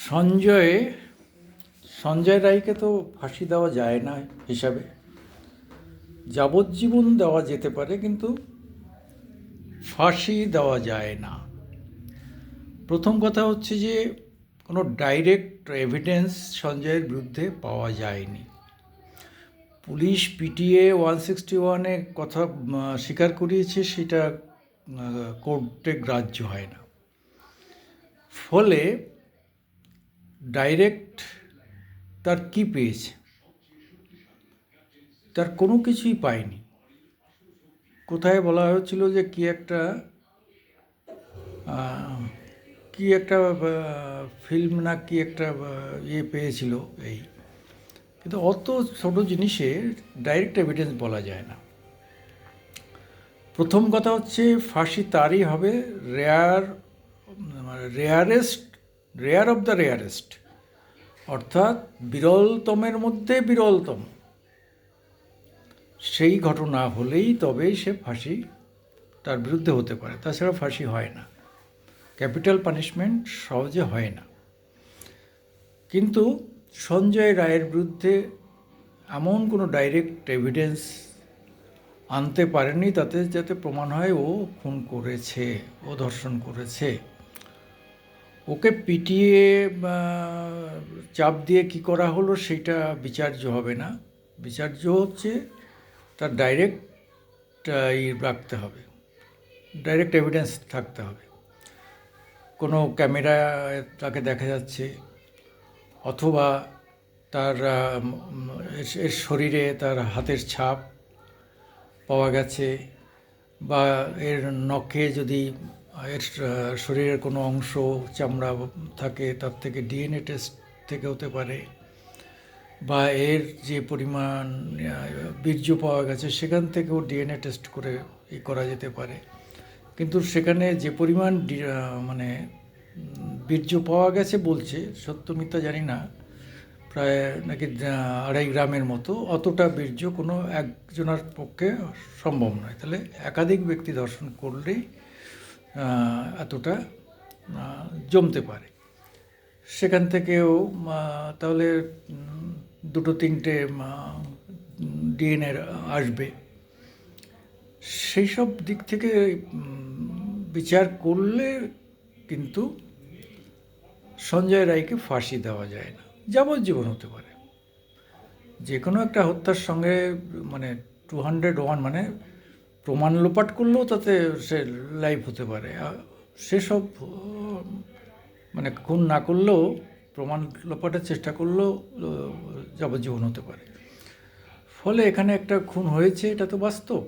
সঞ্জয় সঞ্জয় রায়কে তো ফাঁসি দেওয়া যায় না হিসাবে, যাবজ্জীবন দেওয়া যেতে পারে, কিন্তু ফাঁসি দেওয়া যায় না। প্রথম কথা হচ্ছে যে কোনো ডাইরেক্ট এভিডেন্স সঞ্জয়ের বিরুদ্ধে পাওয়া যায়নি। পুলিশ পিটিএ 161-এ কথা স্বীকার করিয়েছে, সেটা কোর্টে গ্রাহ্য হয় না। ফলে ডাইরেক্ট তার কি পেয়েছে? তার কোনো কিছুই পায়নি। কোথায় বলা হয়েছিল যে কি একটা ফিল্ম না কি একটা ইয়ে পেয়েছিল, এই। কিন্তু অত ছোট জিনিসে ডাইরেক্ট এভিডেন্স বলা যায় না। প্রথম কথা হচ্ছে ফাঁসি তারই হবে রেয়ার অফ দ্য রেয়ারেস্ট, অর্থাৎ বিরলতমের মধ্যে বিরলতম। সেই ঘটনা হলেই তবেই সে ফাঁসি তার বিরুদ্ধে হতে পারে, তাছাড়া ফাঁসি হয় না। ক্যাপিটাল পানিশমেন্ট সহজে হয় না। কিন্তু সঞ্জয় রায়ের বিরুদ্ধে এমন কোনো ডাইরেক্ট এভিডেন্স আনতে পারেনি তাতে যাতে প্রমাণ হয় ও খুন করেছে, ও ধর্ষণ করেছে। ওকে পিটিয়ে চাপ দিয়ে কি করা হলো সেটা বিচার্য হবে না। বিচার্য হচ্ছে তার ডাইরেক্ট রাখতে হবে, ডাইরেক্ট এভিডেন্স থাকতে হবে। কোনো ক্যামেরায় তাকে দেখা যাচ্ছে, অথবা তার এর শরীরে তার হাতের ছাপ পাওয়া গেছে, বা এর নখে যদি এর শরীরের কোনো অংশ চামড়া থাকে তার থেকে ডিএনএ টেস্ট থেকে হতে পারে, বা এর যে পরিমাণ বীর্য পাওয়া গেছে সেখান থেকেও ডিএনএ টেস্ট করে করা যেতে পারে। কিন্তু সেখানে যে পরিমাণ মানে বীর্য পাওয়া গেছে বলছে, সত্য মিথ্যা জানি না, প্রায় নাকি 2.5 গ্রামের মতো, অতটা বীর্য কোনো একজনের পক্ষে সম্ভব নয়। তাহলে একাধিক ব্যক্তি ধর্ষণ করলেই এতটা জমতে পারে। সেখান থেকেও তাহলে 2-3টে ডিএনএ আসবে। সেই সব দিক থেকে বিচার করলে কিন্তু সঞ্জয় রায়কে ফাঁসি দেওয়া যায় না, যাবজ্জীবন হতে পারে। যে কোনো একটা হত্যার সঙ্গে মানে 201 মানে প্রমাণ লোপাট করলেও তাতে সে লাইফ হতে পারে। সেসব মানে খুন না করলেও প্রমাণ লোপাটের চেষ্টা করলেও যাবজ্জীবন হতে পারে। ফলে এখানে একটা খুন হয়েছে, এটা তো বাস্তব।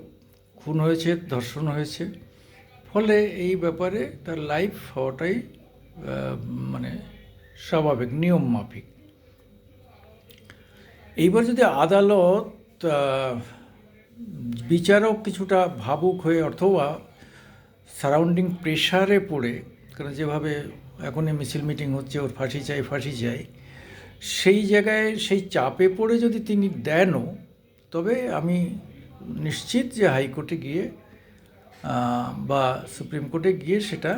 খুন হয়েছে, ধর্ষণ হয়েছে, ফলে এই ব্যাপারে তার লাইফ হওয়াটাই মানে স্বাভাবিক, নিয়ম মাফিক। এইবার যদি আদালত বিচারক কিছুটা ভাবুক হয়ে অথবা সারাউন্ডিং প্রেশারে পড়ে, কারণ যেভাবে এখনই মিছিল মিটিং হচ্ছে, ওর ফাঁসি চাই, সেই জায়গায় সেই চাপে পড়ে যদি তিনি দেনও, তবে আমি নিশ্চিত যে হাইকোর্টে গিয়ে বা সুপ্রিম কোর্টে গিয়ে সেটা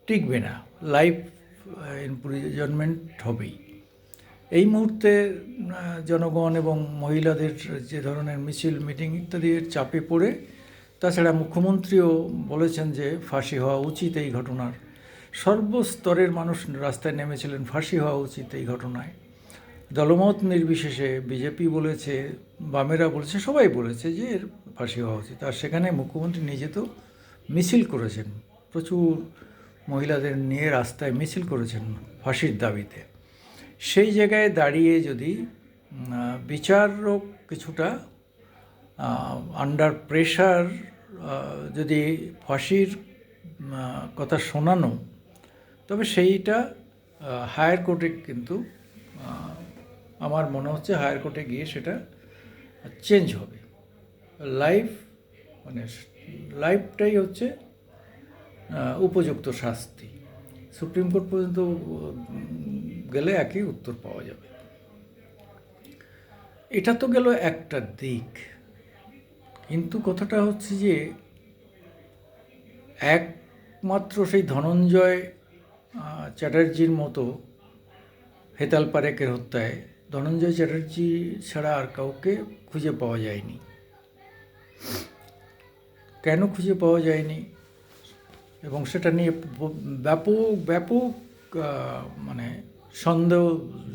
টিকবে না, লাইফ ইমপ্রিজনমেন্ট হবেই। এই মুহূর্তে জনগণ এবং মহিলাদের যে ধরনের মিছিল মিটিং ইত্যাদির চাপে পড়ে, তাছাড়া মুখ্যমন্ত্রীও বলেছেন যে ফাঁসি হওয়া উচিত এই ঘটনার। সর্বস্তরের মানুষ রাস্তায় নেমেছিলেন, ফাঁসি হওয়া উচিত এই ঘটনায়। দলমত নির্বিশেষে বিজেপি বলেছে, বামেরা বলেছে, সবাই বলেছে যে এর ফাঁসি হওয়া উচিত। আর সেখানে মুখ্যমন্ত্রী নিজে তো মিছিল করেছেন, প্রচুর মহিলাদের নিয়ে রাস্তায় মিছিল করেছেন ফাঁসির দাবিতে। সেই জায়গায় দাঁড়িয়ে যদি বিচারক কিছুটা আন্ডার প্রেশার যদি ফাঁসির কথা শোনানো, তবে সেইটা হায়ার কোর্টে কিন্তু আমার মনে হচ্ছে হায়ার কোর্টে গিয়ে সেটা চেঞ্জ হবে। লাইফ মানে লাইফটাই হচ্ছে উপযুক্ত শাস্তি। সুপ্রিম কোর্ট পর্যন্ত গেলে একই উত্তর পাওয়া যাবে। এটা তো গেল একটা দিক, কিন্তু কথাটা হচ্ছে যে একমাত্র সেই ধনঞ্জয় চ্যাটার্জির মতো হেতাল পারেকের হত্যায় ধনঞ্জয় চ্যাটার্জি ছাড়া আর কাউকে খুঁজে পাওয়া যায়নি। কেন খুঁজে পাওয়া যায়নি এবং সেটা নিয়ে ব্যাপক ব্যাপক মানে সন্দেহ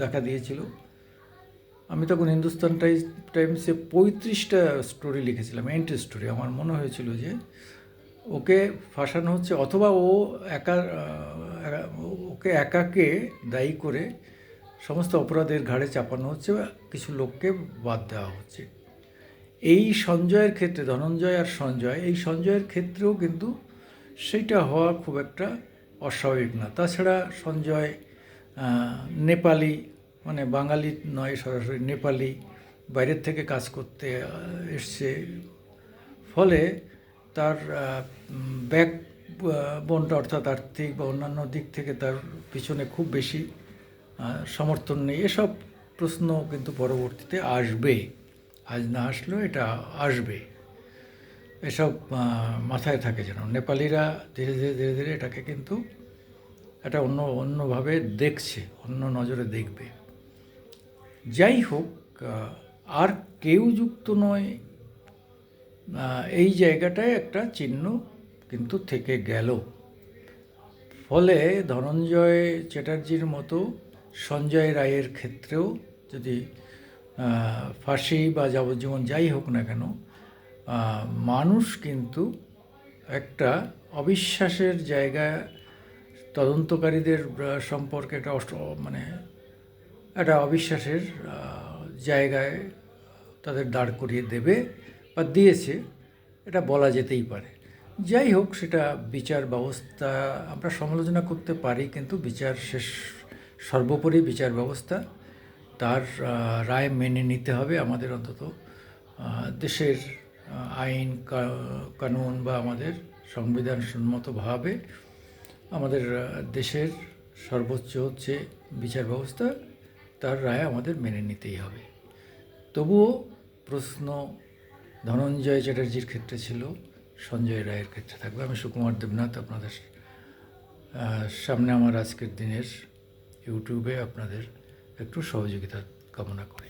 দেখা দিয়েছিল। আমি তখন হিন্দুস্তান টাইমসে 35টা স্টোরি লিখেছিলাম, এন্ট্রি স্টোরি। আমার মনে হয়েছিল যে ওকে ফাঁসানো হচ্ছে, অথবা ওকে একাকে দায়ী করে সমস্ত অপরাধের ঘাড়ে চাপানো হচ্ছে, কিছু লোককে বাদ দেওয়া হচ্ছে। এই সঞ্জয়ের ক্ষেত্রে, ধনঞ্জয় আর সঞ্জয়, এই সঞ্জয়ের ক্ষেত্রেও কিন্তু সেইটা হওয়া খুব একটা অস্বাভাবিক না। তাছাড়া সঞ্জয় নেপালি, মানে বাঙালি নয়, সরাসরি নেপালি, বাইরের থেকে কাজ করতে এসছে, ফলে তার ব্যাকবোনটা অর্থাৎ আর্থিক বা অন্যান্য দিক থেকে তার পিছনে খুব বেশি সমর্থন নেই। এসব প্রশ্ন কিন্তু পরবর্তীতে আসবে, আজ না আসলেও এটা আসবে। এসব মাথায় থাকে যেন। নেপালিরা ধীরে ধীরে ধীরে ধীরে এটাকে কিন্তু এটা অন্যভাবে দেখছে, অন্য নজরে দেখবে। যাই হোক, আর কেউ যুক্ত নয়, এই জায়গাটায় একটা চিহ্ন কিন্তু থেকে গেল। ফলে ধনঞ্জয় চ্যাটার্জির মতো সঞ্জয় রায়ের ক্ষেত্রেও যদি ফাঁসি বা যাবজ্জীবন যাই হোক না কেন, মানুষ কিন্তু একটা অবিশ্বাসের জায়গায় তদন্তকারীদের সম্পর্কে একটা মানে একটা অবিশ্বাসের জায়গায় তাদের দাঁড় করিয়ে দেবে বা দিয়েছে, এটা বলা যেতেই পারে। যাই হোক, সেটা বিচার ব্যবস্থা আমরা সমালোচনা করতে পারি, কিন্তু বিচার সর্বোপরি বিচার ব্যবস্থা, তার রায় মেনে নিতে হবে আমাদের। অন্তত দেশের আইন কানুন বা আমাদের সংবিধান সম্মতভাবে আমাদের দেশের সর্বোচ্চ হচ্ছে বিচার ব্যবস্থা, তার রায় আমাদের মেনে নিতেই হবে। তবুও প্রশ্ন ধনঞ্জয় চ্যাটার্জির ক্ষেত্রে ছিল, সঞ্জয় রায়ের ক্ষেত্রে থাকবে। আমি সুকুমার দেবনাথ আপনাদের সামনে আমার আজকের দিনের ইউটিউবে আপনাদের একটু সহযোগিতা কামনা করি।